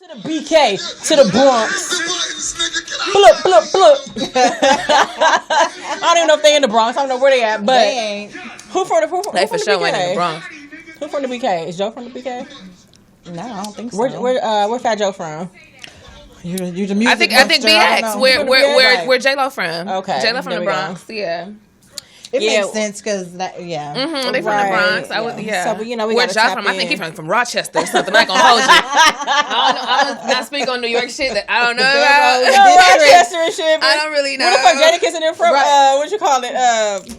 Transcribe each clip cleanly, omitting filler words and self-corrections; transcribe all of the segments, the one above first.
To the BK, to the Bronx. Blup, blup, blup. I don't even know if they in the Bronx. I don't know where they at, but they ain't. Who from the They for sure ain't in the Bronx. Who from the BK? Is Joe from the BK? No, I don't think so. Where Fat Joe from? You're the music. I think BX. Where J-Lo from? Okay, J-Lo from the Bronx. Yeah. It makes sense because that, they from the Bronx. So, we where Josh from? I think he's from Rochester or something. I ain't gonna hold you. I'm not speak on New York shit that I don't know about. Rochester and shit. I don't really know. What the fuck Jadakiss and them from? What you call it?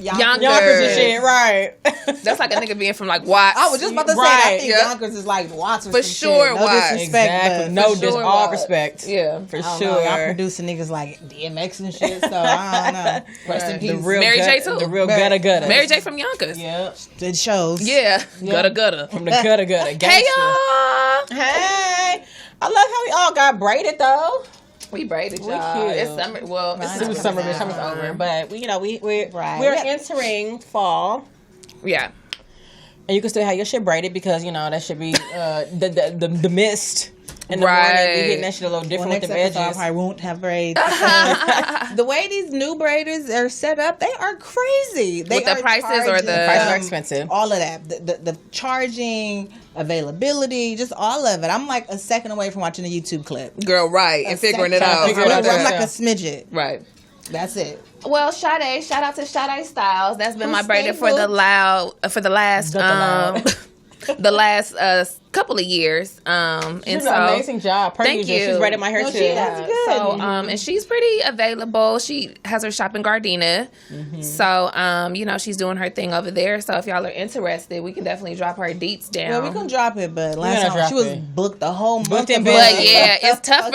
Yonkers and shit. Right. That's like a nigga being from like Watts. I was just about to say that. I think Yonkers is like Watts or for sure. Shit. No disrespect, exactly. No, just all respect. Yeah, for sure. Y'all producing niggas like DMX and shit. So I don't know. Rest in peace. Mary J too. The real gutta. Mary J from Yonkers. Yeah. It shows. Yeah. Gutta. From the gutta. Hey, y'all. Hey. I love how we all got braided, though. We braided, y'all. It's summer. Well, it's summer. Summer's over. But, we're entering fall. Yeah. And you can still have your shit braided because, that should be the mist. In the morning, we hitting that shit a little different with the edges. I probably won't have braids. The way these new braiders are set up, they are crazy. With the prices or the prices are expensive. All of that, the charging, availability, just all of it. I'm like a second away from watching a YouTube clip. Girl, right, and figuring it out. I'm like a smidget. Right. That's it. Well, Sade, shout out to Sade Styles. That's been my braided for the last the last couple of years. And she did so an amazing job. Thank you. She's braided my hair too. That's good. So and she's pretty available. She has her shop in Gardena. So she's doing her thing over there. So if y'all are interested, we can definitely drop her deets down. Well, we can drop it, but last time she was booked the whole month. But yeah, it's tough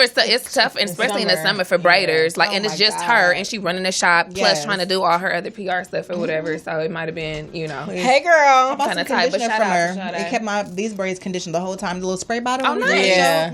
and especially in the summer for braiders. Like, and it's just her, and she running the shop plus trying to do all her other PR stuff or whatever. So it might have been, Hey girl, kind of tight. But shout out to Sade. It kept these braids conditioned the whole time. The little spray bottle. Oh, nice. Yeah.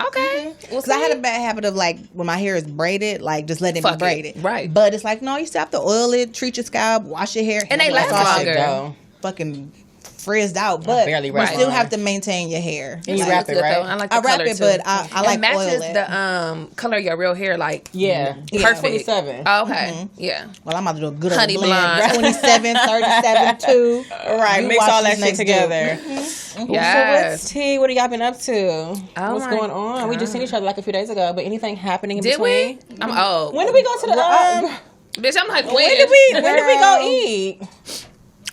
Okay. Because I had a bad habit of like when my hair is braided, like just letting it be braided. Right. But it's like, no, you still have to oil it, treat your scalp, wash your hair. And they last longer. Fucking frizzed out, but you still have to maintain your hair. And you wrap it, right? I like the color wrap it, too. but I like matches oil it. The color of your real hair, like perfect. 27. Oh, okay, yeah. Well, I'm about to do a good honey old blend. blonde. 27, 37, 2. Right, mix all that shit together. Yes. So what's tea? What have y'all been up to? What's my going on? We just seen each other like a few days ago, but anything happening in Did between? we? I'm old. When did we go to the bitch, I'm like, when did we go eat?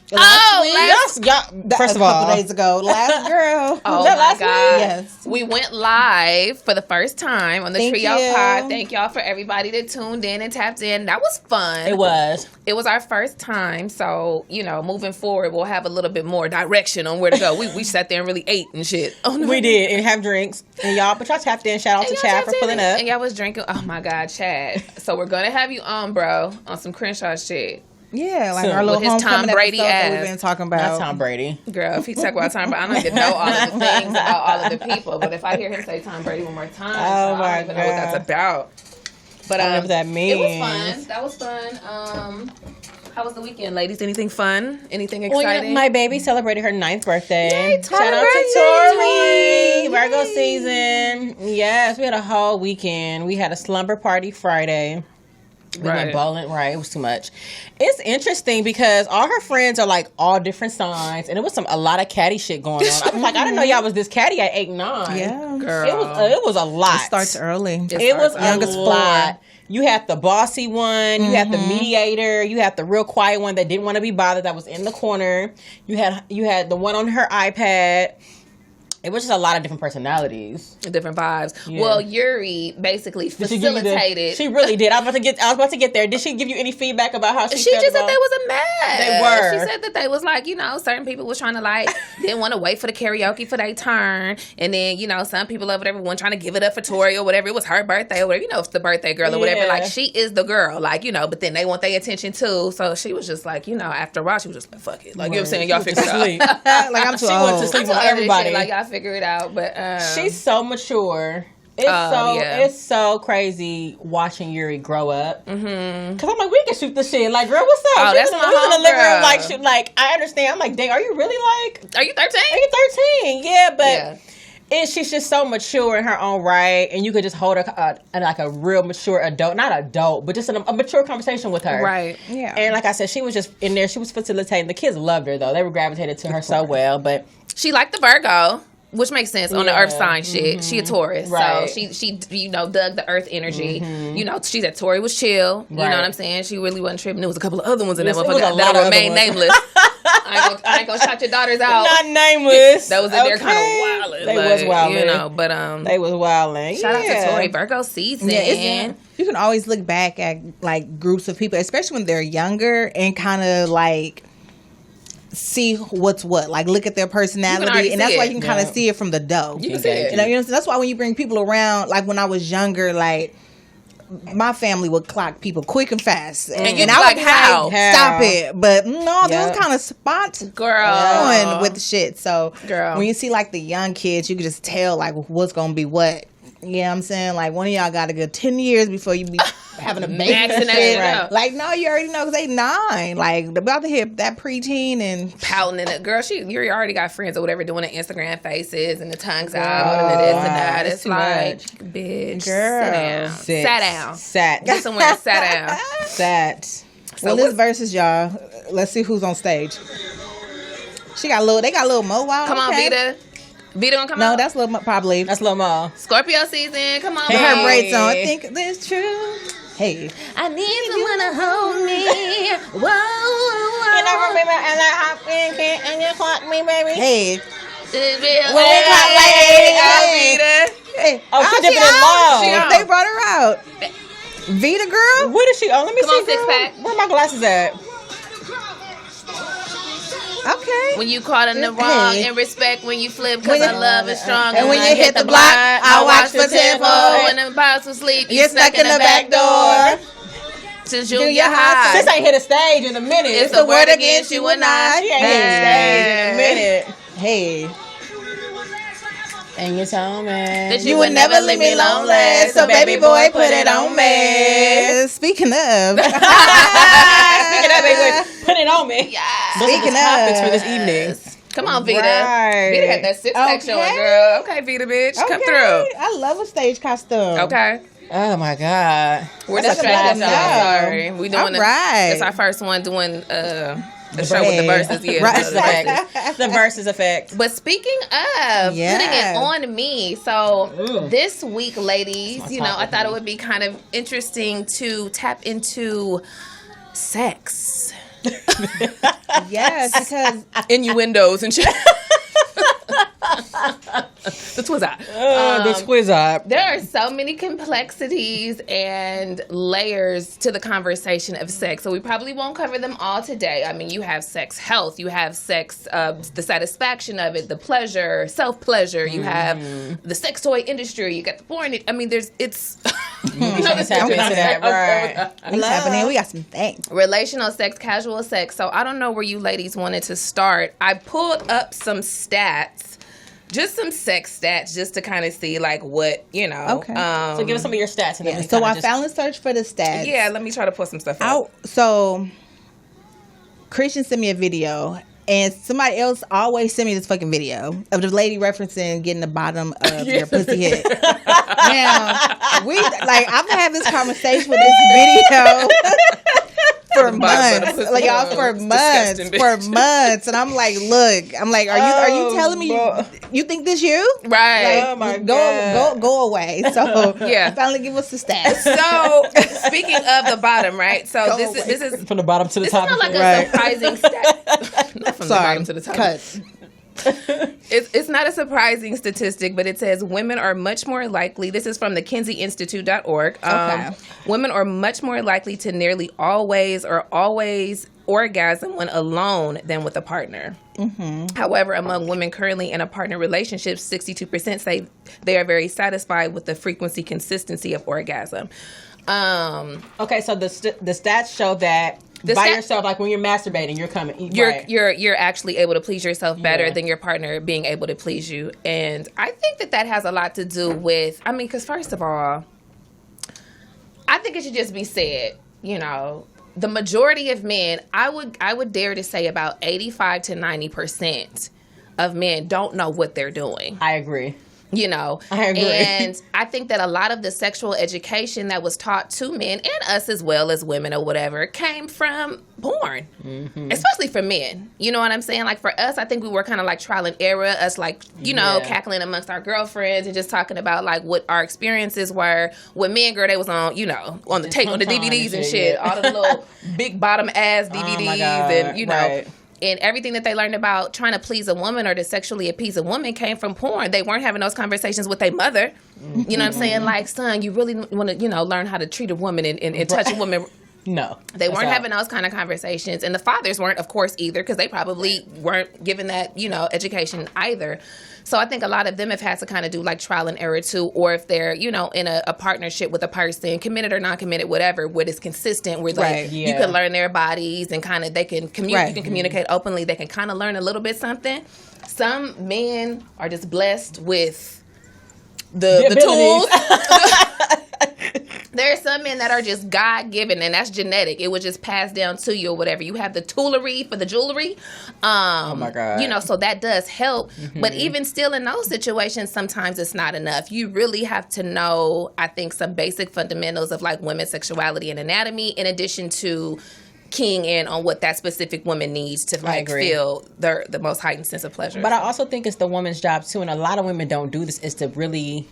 First of all, a couple days ago, last girl. Oh my last God! Yes, we went live for the first time on the Thank Trio you. Pod. Thank y'all for everybody that tuned in and tapped in. That was fun. It was our first time, so moving forward, we'll have a little bit more direction on where to go. We sat there and really ate and shit. Oh no, we did and have drinks and y'all tapped in. Shout out to Chad for pulling up. And y'all was drinking. Oh my God, Chad! So we're gonna have you on, bro, on some Crenshaw shit. Yeah, like our little homecoming episode that we've been talking about. That's Tom Brady. Girl, if he talk about Tom Brady, I don't even know all of the things about all of the people. But if I hear him say Tom Brady one more time, I don't even know what that's about. But I don't know what that means. It was fun. That was fun. How was the weekend, ladies? Anything fun? Anything exciting? Well, my baby celebrated her 9th birthday. Yay, Shout out to Tori. Virgo season. Yes, we had a whole weekend. We had a slumber party Friday. We went bowling. Right, it was too much. It's interesting because all her friends are like all different signs, and it was a lot of catty shit going on. I was like, I didn't know y'all was this catty at 8, 9. Yeah, girl. It was a lot. It starts early. It was a lot. You had the bossy one, you had the mediator, you had the real quiet one that didn't want to be bothered, that was in the corner. You had the one on her iPad. It was just a lot of different personalities, different vibes. Yeah. Well, Yuri basically facilitated. She really did. I was about to get there. Did she give you any feedback about how she felt just said about? they was a mess. They were. She said that they was like, certain people was trying to didn't want to wait for the karaoke for their turn, and then some people over there weren't trying to give it up for Tori or whatever. It was her birthday or whatever. It's the birthday girl or whatever. Like, she is the girl. But then they want their attention too. So she was just like, after a while, she was just like, fuck it. Like, you know what I'm saying? Y'all figure it out. I'm too old. She went to sleep on everybody. Like, y'all figure it out. But she's so mature. It's so crazy watching Yuri grow up. Mm-hmm. Cause I'm like, we can shoot the shit. Like, girl, what's up? Oh, that's my in the living room. I understand. I'm like, dang, are you really Are you 13? Are you 13? Yeah, but And she's just so mature in her own right, and you could just hold her like a real mature adult, not adult, but just a mature conversation with her. Right. Yeah. And like I said, she was just in there. She was facilitating. The kids loved her, though. They were gravitated to her so well. But She liked the Virgo, which makes sense on the Earth sign shit. She a Taurus, Right. so she dug the Earth energy. She said Tori was chill. You know what I'm saying? She really wasn't tripping. There was a couple of other ones in that motherfucker that remain nameless. I ain't gonna shout your daughters out. not nameless. Those in there kind of wildin'. They was wildin'. But They was wildin'. shout out to Tori, Virgo season. You can always look back at like groups of people, especially when they're younger, and kind of like see what's what. Like look at their personality, and that's why you can kind of see it from the dough. You can see it. You know, that's why when you bring people around, like when I was younger, like my family would clock people quick and fast, and you'd I be like, would how? stop it. But no, there was kind of spots Girl. with the shit. So Girl. when you see like the young kids, you can just tell like what's gonna be what. You know what I'm saying? Like one of y'all got to go 10 years before you be having a baby. Maxing and that shit. shit out. Like no, you already know because they 9. Like about to hit that preteen and pouting in it. Girl, you already got friends or whatever doing the Instagram faces and the tongues out and the this and that. it's It's too like, much. bitch, Girl. sit down. Sit. Sat down. Sat. Get somewhere and sat down. Sat. So well, this what's- versus y'all. Let's see who's on stage. They got a little Mo Wild. Come on, Vita. Vita gonna come No, out? that's Lil Mo, probably. That's Lil Mo. Scorpio season. Come on. With her Hey. braids on. I think this true. Hey. I need someone to hold me. Whoa. You never remember and I hop in and you clock me, baby. Hey. It's real. Well, we got Hey, Vita. Hey. Oh, she dipping it out. low. She out. They brought her out. Vita girl? What is she on? Let me Come see. on, six girl. pack. Where my glasses at? Okay. When you caught in the wrong Hey. and respect when you flip cause When you- our love is strong. And when you hit the block, I watch for tenfold. When the boss was asleep, you You're stuck in the back door. To Junior junior high. high. Sis ain't hit a stage in a minute. It's the word against you and I. She ain't hit a stage in a minute. Hey. And you told me That You would never leave me lonely. So baby boy, put it on me. Speaking of. Speaking of, baby, put it on me. Yeah. Those are Speaking the topics of. for this evening. Come on, Vita. Right. Vita had that six-pack showing, Okay. girl. Okay, Vita, bitch. Come through. I love a stage costume. Okay. Oh my God. We're That's a distracted, blast, y'all. though. Sorry. We doing All right. It's our first one doing the show with the verses. Yeah. Right. the verses. The versus effect. But speaking of Yeah. putting it on me, so this week, ladies, I thought it would be kind of interesting to tap into sex. Yes, because Innuendos and shit. The Twizzle. The squiz There are so many complexities and layers to the conversation of sex, so we probably won't cover them all today. I mean, you have sex health, you have sex, the satisfaction of it, the pleasure, self-pleasure, you have the sex toy industry, you got the porn. I mean, it's... It's happening to that, right? what's happening? We got some things. Relational sex, casual sex. So I don't know where you ladies wanted to start. I pulled up some stats, just some sex stats, just to kind of see like what, Okay. So give us some of your stats. And then we So kinda I just- finally searched for the stats. Yeah, let me try to put some stuff out. So Christian sent me a video, and somebody else always send me this fucking video of the lady referencing getting the bottom of your pussy hit. Now, I've had this conversation with this video for bottom of the months. pussy Like y'all hole. for It's months. disgusting, For bitch. months. And I'm like, look, are you telling me you think this you? Right. Oh my God. Go away. So Yeah. finally give us the stats. So speaking of the bottom, right? So Go this is From the bottom to the this is top. not like and a shit. surprising stat. Not from the bottom to the top. Cut. It's not a surprising statistic, but it says women are much more likely. This is from the KinseyInstitute.org. Okay. Women are much more likely to nearly always orgasm when alone than with a partner. Mm-hmm. However, among women currently in a partner relationship, 62% say they are very satisfied with the frequency, consistency of orgasm. Okay, so the stats show that yourself, like when you're masturbating, you're coming. Right. You're actually able to please yourself better Yeah. than your partner being able to please you. And I think that has a lot to do with, because first of all, I think it should just be said, the majority of men, I would dare to say about 85 to 90% of men don't know what they're doing. I agree. You know, I agree. And I think that a lot of the sexual education that was taught to men and us as well as women or whatever came from porn, especially for men. You know what I'm saying? Like for us, I think we were kind of like trial and error, us like, you know, cackling amongst our girlfriends and just talking about like what our experiences were. With men, girl, they was on, you know, on the tape, on the DVDs and shit, all of the little big bottom ass DVDs and, you know. Right. And everything that they learned about trying to please a woman or to sexually appease a woman came from porn. They weren't having those conversations with their mother. You know what I'm saying? Like, son, you really want to, you know, learn how to treat a woman and touch a woman. No. They weren't having those kind of conversations. And the fathers weren't, of course, either, because they probably weren't given that, you know, education either. So I think a lot of them have had to kind of do like trial and error too, or if they're, you know, in a partnership with a person, committed or non-committed, whatever, where it's consistent, where like you can learn their bodies and kind of they can you can communicate openly. They can kind of learn a little bit something. Some men are just blessed with the tools. There are some men that are just God-given, and that's genetic. It was just passed down to you or whatever. You have the toolery for the jewelry. Oh, my God. You know, so that does help. But even still in those situations, sometimes it's not enough. You really have to know, I think, some basic fundamentals of, like, women's sexuality and anatomy, in addition to keying in on what that specific woman needs to, like, feel the most heightened sense of pleasure. But I also think it's the woman's job, too, and a lot of women don't do this, is to really...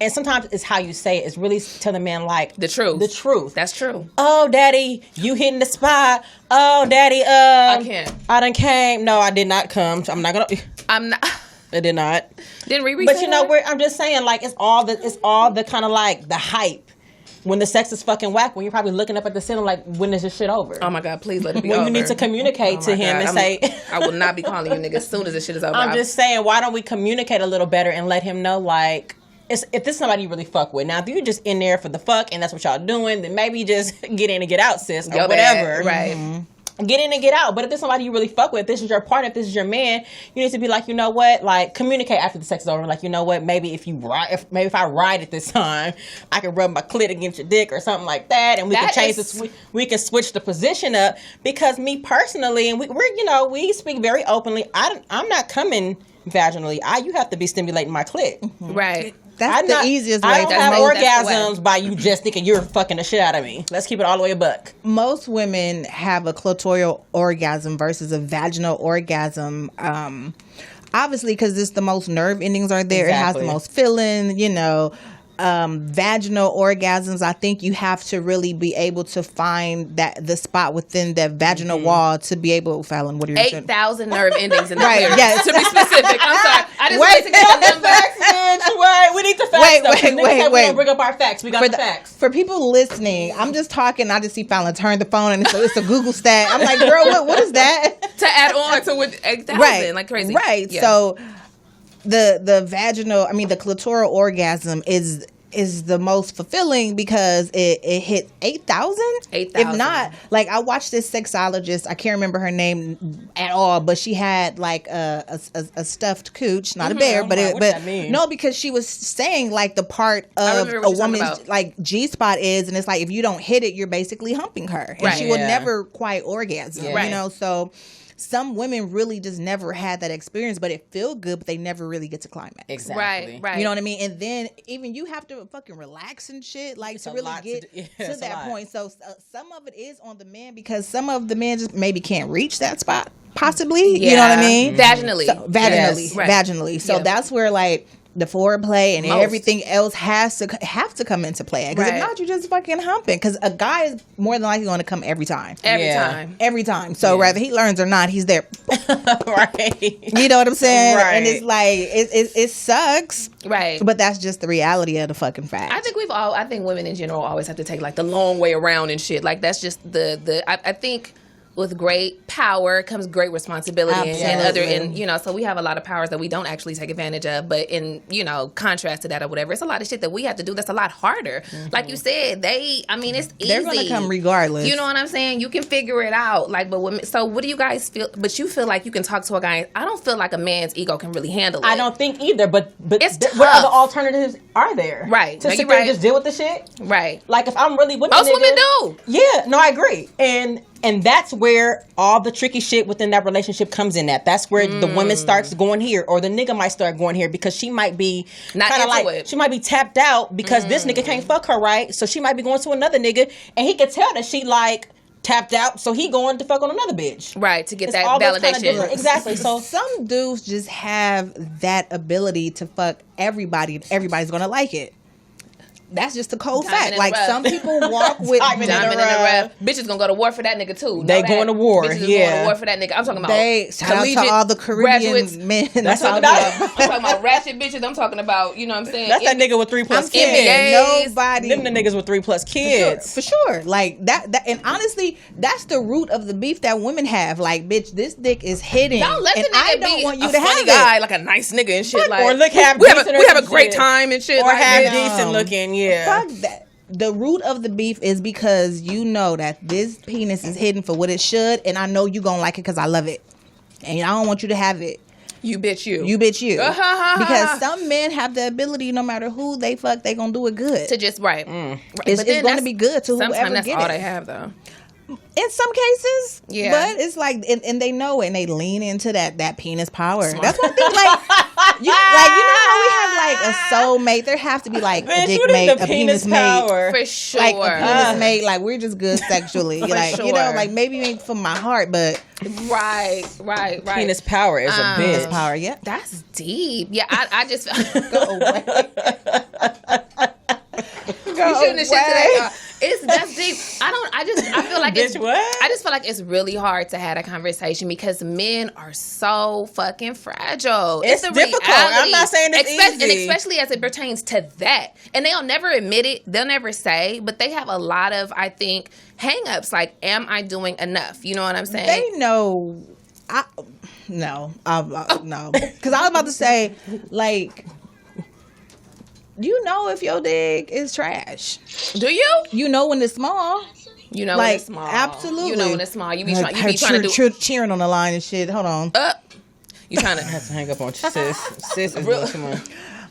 And sometimes it's how you say it. It's really tell the man, like... The truth. The truth. That's true. Oh, daddy, you hitting the spot. Oh, daddy, I can't. I done came. No, I did not come. I'm not going to... I'm not... I did not. Didn't Riri But, say you know, that? I'm just saying, like, it's all the kind of, like, the hype. When the sex is fucking whack, when you're probably looking up at the ceiling like, when is this shit over? Oh my God, please let it be when over. you need to communicate to him and say... I will not be calling you nigga as soon as this shit is over. I'm just saying, why don't we communicate a little better and let him know, like... If this is somebody you really fuck with. Now, if you're just in there for the fuck and that's what y'all doing, then maybe just get in and get out, sis, or whatever. Right. Get in and get out. But if this is somebody you really fuck with, if this is your partner, if this is your man, you need to be like, you know what? Like, communicate after the sex is over. Like, you know what? Maybe if I ride it this time, I can rub my clit against your dick or something like that, and we can change we can switch the position up. Because me personally, and we speak very openly. I'm not coming vaginally. You have to be stimulating my clit. Right. That's the easiest way. I don't have orgasms by you just thinking you're fucking the shit out of me. Let's keep it all the way a buck. Most women have a clitorial orgasm versus a vaginal orgasm. Obviously, because it's the most nerve endings are there. Exactly. It has the most feeling, you know. Vaginal orgasms, I think you have to really be able to find the spot within the vaginal wall to be able. Fallon, what are you saying? 8,000 nerve endings in the right? Yes, to be specific. I'm sorry. I just wanted to get the facts. Wait, we need the facts. Wait. Bring up our facts. We got the facts. For people listening, I'm just talking. I just see Fallon turn the phone and it's a Google stat. I'm like, girl, what is that? To add on to what 8,000, right, like crazy, right? Yeah. So the vaginal, the clitoral orgasm is the most fulfilling because it hit 8,000. If not, like I watched this sexologist, I can't remember her name at all, but she had like a stuffed cooch, not a bear, no, because she was saying like the part of a woman's like G-spot is, and it's like if you don't hit it, you're basically humping her, and she will never quite orgasm, you know, so. Some women really just never had that experience, but it feel good, but they never really get to climax. Exactly. Right. You know what I mean? And then even you have to fucking relax and shit, like it's to really get to that point. So some of it is on the man because some of the men just maybe can't reach that spot, possibly. Yeah. You know what I mean? Vaginally. So, vaginally. So that's where like the foreplay and everything else have to come into play. Because if not, you're just fucking humping. Because a guy is more than likely going to come every time. Every time. So whether he learns or not, he's there. Right. You know what I'm saying? Right. And it's like it sucks. Right. But that's just the reality of the fucking fact. I think women in general always have to take like the long way around and shit. Like that's just I think. With great power comes great responsibility and you know, so we have a lot of powers that we don't actually take advantage of, but in, you know, contrast to that or whatever, it's a lot of shit that we have to do that's a lot harder. Like you said, it's easy. They're gonna come regardless. You know what I'm saying? You can figure it out. Like, but women, so what do you guys feel? But you feel like you can talk to a guy. I don't feel like a man's ego can really handle it. I don't think either, but it's what other alternatives are there? Right. To sit there and just deal with the shit? Right. Like if I'm really with most women do. Yeah, no, I agree. And And that's where all the tricky shit within that relationship comes in at. That's where the woman starts going here, or the nigga might start going here, because she might be kind of like, she might be tapped out because this nigga can't fuck her right. So she might be going to another nigga, and he can tell that she like tapped out, so he going to fuck on another bitch. Right, to get that validation. Exactly. So some dudes just have that ability to fuck everybody, and everybody's gonna like it. That's just a cold fact. Like, some people walk with diamond in the rough. Bitches gonna go to war for that nigga too. They going to war. Bitches going to war for that nigga. I'm talking about shout out to all the Caribbean men. That's I'm talking about ratchet bitches. I'm talking about, you know what I'm saying? That's that nigga with 3+ kids. NBAs. Nobody. Them the niggas with 3+ kids. For sure. Like that. And honestly, that's the root of the beef that women have. Like, bitch, this dick is hidden. Don't let the nigga I don't be want you a to funny have guy, it. like a nice nigga and shit. Like, or look half we decent. have a great time and shit. Or like half decent looking. Yeah. Fuck that. The root of the beef is because you know that this penis is hidden for what it should, and I know you gonna like it because I love it, and I don't want you to have it. You bitch you. You bitch you. Because some men have the ability, no matter who they fuck, they gonna do it good. To just right. It's gonna be good to whoever sometimes that's get all it. they have though. In some cases, yeah. But it's like, and they know it, and they lean into that penis power. Smart. That's one thing. Like, you know how we have like a soulmate. There have to be like a dick mate, a penis mate, for sure. Like a penis mate. Like, we're just good sexually. Like, you know, like maybe ain't for my heart, but right. Penis power is a bitch. Penis power. Yeah, that's deep. Yeah, I just go away. You shooting this shit today. That's deep. I feel like bitch, what? I just feel like it's really hard to have a conversation because men are so fucking fragile. It's a difficult. reality. I'm not saying it's easy. And especially as it pertains to that. And they'll never admit it. They'll never say, but they have a lot of, I think, hang-ups. Like, am I doing enough? You know what I'm saying? They know. No. Because I was about to say, like, you know if your dick is trash. Do you? You know when it's small. You know like, when it's small. Absolutely. You know when it's small. You be like, trying to do... cheering on the line and shit. Hold on. You trying to... I have to hang up on sis. Sis is doing too much.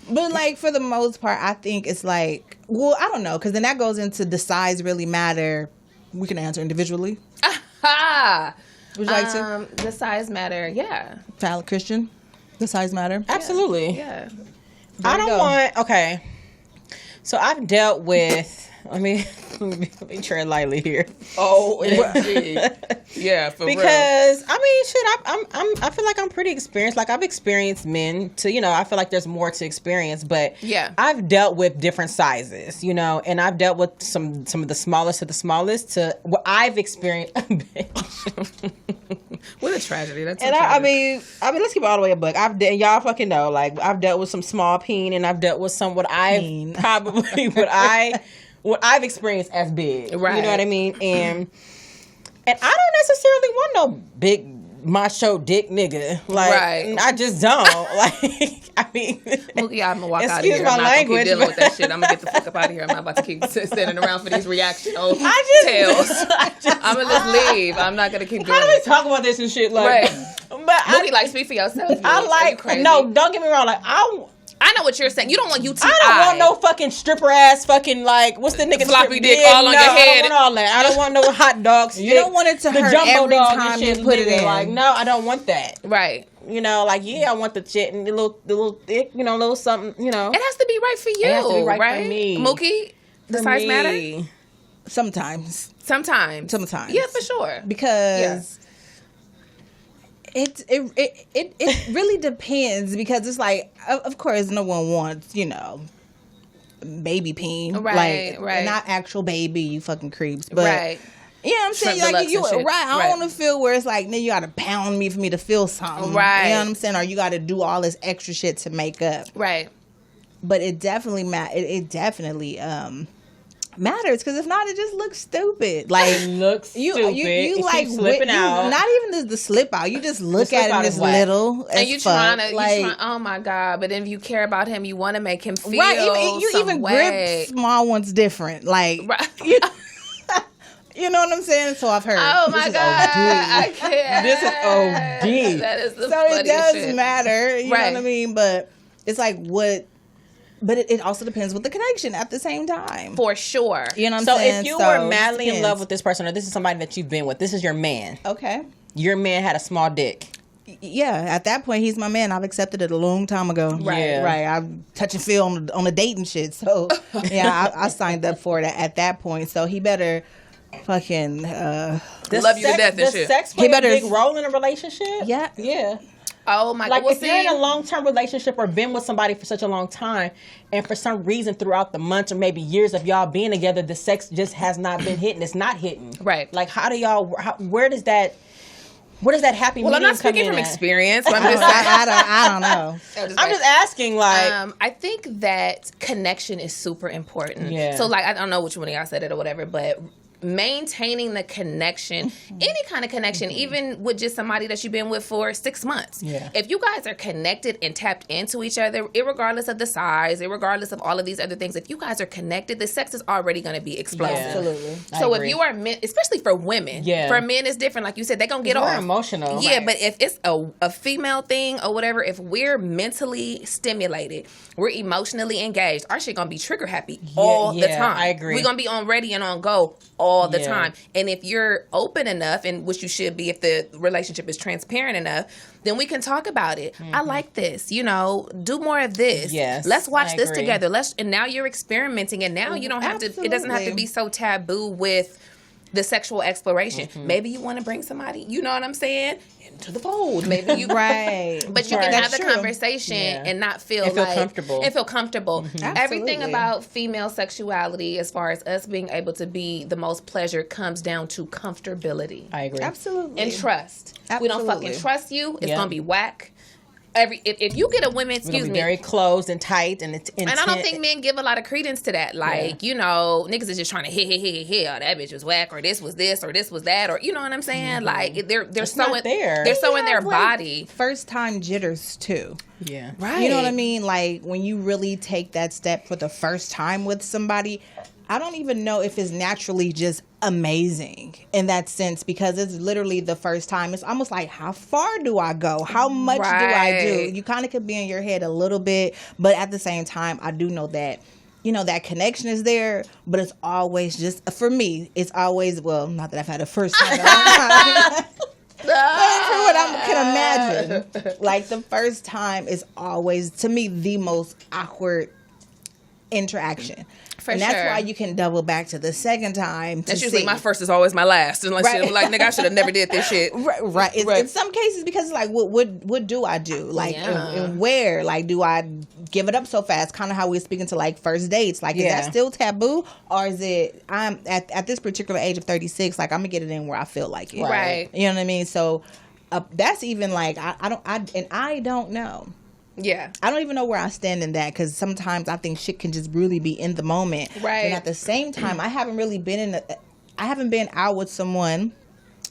But, like, for the most part, I think it's like... Well, I don't know. Because then that goes into, does size really matter? We can answer individually. Aha! Would you like to? The size matter, yeah. Valid Christian? The size matter? Absolutely. Yeah. I don't want... Okay. So I've dealt with... let me tread lightly here. Oh, yeah, for because, real. I mean, shit, I feel like I'm pretty experienced. Like, I've experienced men to, you know, I feel like there's more to experience, but yeah, I've dealt with different sizes, you know, and I've dealt with some of the smallest of the smallest to what I've experienced. What a tragedy. That's and I mean, let's keep it all the way a buck. Y'all fucking know, like, I've dealt with some small peen, and I've dealt with some what I've experienced as big. Right. You know what I mean? And I don't necessarily want no big macho dick nigga. Like, right. I just don't. Like, I mean, Mookie, I'm gonna walk out of excuse here. my I'm not language, gonna keep dealing with that shit. I'm gonna get the fuck up out of here. I'm not about to keep standing around for these reaction tales. I'm gonna just leave. I'm not gonna keep doing how do we it. talk about this and shit? Like, right. But Mookie, like, speak for yourself. I like, no, don't get me wrong. Like, I know what you're saying. You don't want UTI. I don't want no fucking stripper ass fucking, like, what's the nigga floppy dick all on your head. I don't want all that. I don't want no hot dogs. You don't want it to hurt every time you put it in. Like, no, I don't want that. Right. You know, like, yeah, I want the shit and the little thick, you know, little something, you know. It has to be right for you. It has to be right for me. Mookie, the size matter? Sometimes. Yeah, for sure. Because it really depends, because it's like, of course, no one wants, you know, baby peen, right? Not actual baby, you fucking creeps, but right. You know what I'm saying? Like, you right. I don't want to feel where it's like, then you got to pound me for me to feel something, right? You know what I'm saying? Or you got to do all this extra shit to make up, right? But it definitely it definitely matters, because if not, it just looks stupid. Like, it looks stupid. You like slipping out. Not even the slip out. You just look at him as little, and you trying to, oh my god! But then if you care about him, you want to make him feel right. You some even way. grip small ones different, like. Right. You know what I'm saying? So I've heard. Oh my god! I can't. This is OD. That is the so it does shit. matter. You know what I mean? But it's like, what But it also depends with the connection at the same time. For sure. You know what I'm saying? So if you were madly in love with this person, or this is somebody that you've been with, this is your man. Okay. Your man had a small dick. Yeah, at that point, he's my man. I've accepted it a long time ago. Right. Yeah. Right. I'm touch and feel on the date and shit. So, yeah, I signed up for it at that point. So he better fucking... love you to death and shit. Sex play a big role in a relationship? Yeah. Yeah. Oh my like God. If you're in a long-term relationship or been with somebody for such a long time, and for some reason throughout the months or maybe years of y'all being together, the sex just has not been hitting. It's not hitting. Right. Like where does that happy medium come in? Well, I'm not speaking from experience, but I'm just I don't know. I'm just asking, like... I think that connection is super important. Yeah. So, like, I don't know which one of y'all said it or whatever, but maintaining the connection, any kind of connection, even with just somebody that you've been with for 6 months. Yeah. If you guys are connected and tapped into each other, irregardless of the size, irregardless of all of these other things, if you guys are connected, the sex is already going to be explosive. Yeah. Absolutely. So if you are men, especially for women, for men it's different. Like you said, they're going to get off. Emotional. Yeah, but if it's a female thing or whatever, if we're mentally stimulated, we're emotionally engaged, our shit going to be trigger happy all the time. I agree. We're going to be on ready and on go all the time. And if you're open enough, and which you should be if the relationship is transparent enough, then we can talk about it. I like this, do more of this. Yes, let's watch this agree. together. And now you're experimenting, and now you don't have to, it doesn't have to be so taboo with the sexual exploration. Maybe you want to bring somebody, you know what I'm saying, into the fold. Maybe you Right. But you can have the conversation and not feel comfortable. And feel comfortable. Everything Absolutely. about female sexuality, as far as us being able to be the most pleasure, comes down to comfortability. I agree. Absolutely. And trust. We don't Absolutely. fucking trust you. It's gonna be whack. If you get a woman, excuse me, very closed and tight, and it's intense. and I don't think men give a lot of credence to that. Like, niggas is just trying to hit. Oh, that bitch was whack, or this was this, or this was that, or you know what I'm saying? Like they're so in there. They're so in their Like, body. first time jitters too. Yeah. Right. You know what I mean? Like when you really take that step for the first time with somebody, I don't even know if it's naturally just amazing in that sense, because it's literally the first time. It's almost like, how far do I go? How much do I do? You kind of could be in your head a little bit, but at the same time, I do know that, that connection is there, but it's always just, for me, it's always, well, not that I've had a first time. But from what I can imagine, like the first time is always, to me, the most awkward interaction. And that's why you can double back to the second time. That's usually my first is always my last. And like, nigga, I should have never did this shit. Right. In some cases, because it's like, what do I do? Like, and where? Like, do I give it up so fast? Kind of how we're speaking to like first dates. Like, is that still taboo, or is it? I'm at this particular age of 36. Like, I'm gonna get it in where I feel like it. Right. You know what I mean? So that's even like I don't know. Yeah. I don't even know where I stand in that, because sometimes I think shit can just really be in the moment. Right. And at the same time, I haven't been out with someone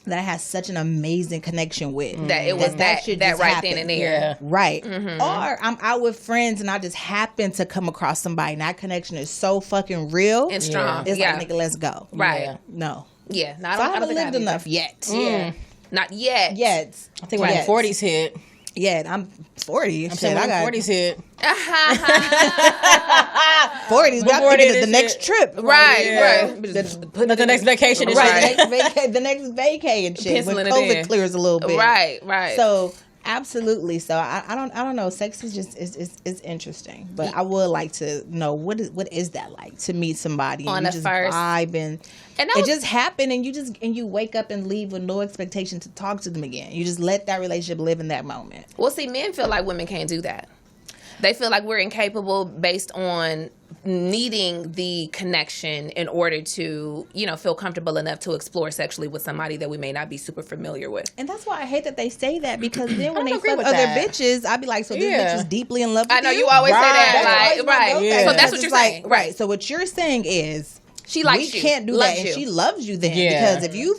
that I had such an amazing connection with. That it was that right happened. then and there. Yeah. Right. Or I'm out with friends and I just happen to come across somebody and that connection is so fucking real. And strong. It's like, nigga, let's go. Right. Yeah. No. Yeah. No, I haven't lived enough yet. Yeah. Not yet. Yet. I think when the 40s hit. Yeah, I'm 40. I'm saying when the 40s hit. 40s, but I think the next trip. Right. The next vacation is right. The next vacay and shit. When COVID clears a little bit. Right. So absolutely. So I don't know. Sex is just is interesting, but I would like to know what is that like to meet somebody on and the you just first vibe and it just happened and you wake up and leave with no expectation to talk to them again. You just let that relationship live in that moment. Well, see, men feel like women can't do that. They feel like we're incapable based on needing the connection in order to, feel comfortable enough to explore sexually with somebody that we may not be super familiar with. And that's why I hate that they say that, because then when they agree fuck with other that. bitches, I'd be like, so this bitch is deeply in love with you? I know you always say that. That's Right. Yeah. So that's what you're saying. Right. So what you're saying is she likes we you. can't do loves that, you. and she loves you then. Yeah. Because if you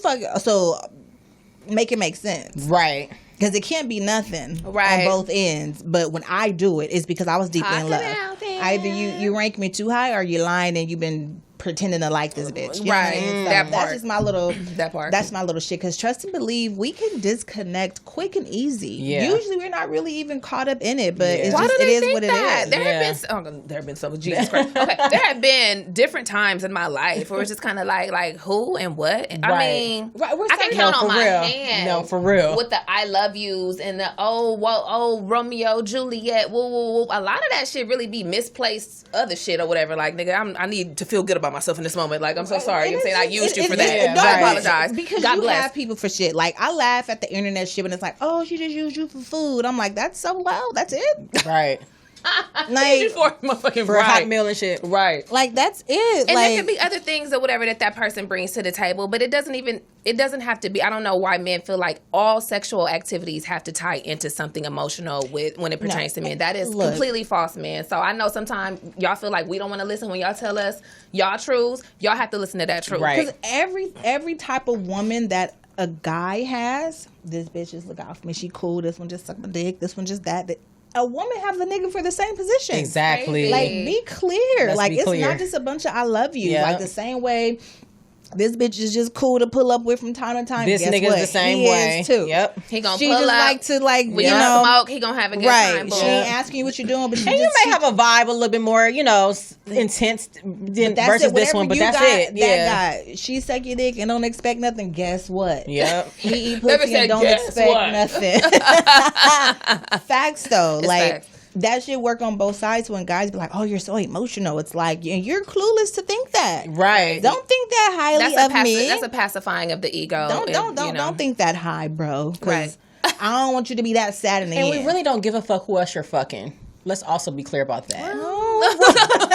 make it make sense. Right. Because it can't be nothing on Right. both ends. But when I do it, it's because I was deeply in love. Either you rank me too high, or you're lying and you've been pretending to like this bitch. You know Right. what I mean? So That part. that's just my little That part. That's my little shit. Because trust and believe, we can disconnect quick and easy. Yeah. Usually we're not really even caught up in it, but it's Why just, do it they is think what it that? is. There have been some. Jesus Christ. Okay, there have been different times in my life where it's just kind of like who and what. I Right. mean, Right, we're I can saying- count No, on for my real. hand. No, for real. With the I love yous and the Romeo Juliet. Woo, woo, woo. A lot of that shit really be misplaced other shit or whatever. Like nigga, I need to feel good about myself in this moment. Like I'm so sorry. You know what I'm saying? I used you for that. yeah, Don't right. apologize. Because God you bless. have people for shit. Like, I laugh at the internet shit when it's like, oh, she just used you for food. I'm like, that's so low. That's it. Right. Use you Like, for motherfucking For a hot right. meal and shit. Right. like that's it. And like, there could be other things or whatever that person brings to the table, but it doesn't have to be. I don't know why men feel like all sexual activities have to tie into something emotional when it pertains to men. That is Look. completely false, man. So I know sometimes y'all feel like we don't want to listen when y'all tell us y'all truths. Y'all have to listen to that truth. Right. Because every type of woman that a guy has, this bitch just look out for me. She cool. This one just suck my dick. This one just that. A woman have a nigga for the same position. Exactly. Crazy. Like, be clear. Let's like, be it's clear. not just a bunch of I love you. Yeah. Like, the same way this bitch is just cool to pull up with from time to time. This Guess nigga's what? the same He way. is too. Yep. He gonna She pull just up. like to, like, When you y'all know, smoke, he gonna have a good right. time. She boy. ain't asking you what you're doing, but she And you just may have a vibe a little bit more, intense than that's versus it. this Whatever one, but you that's got, it. Yeah. That guy, she suck your dick and don't expect nothing. Guess what? Yep. He eat Never pussy said, and don't "Guess expect what?" nothing. Facts though, It's like facts. that shit work on both sides. When guys be like, "Oh, you're so emotional," it's like you're clueless to think that. Right. Don't think that highly of me. That's a pacifying of the ego. Don't think that high, bro. 'Cause Right. I don't want you to be that sad in the And end. we really don't give a fuck who else you're fucking. Let's also be clear about that.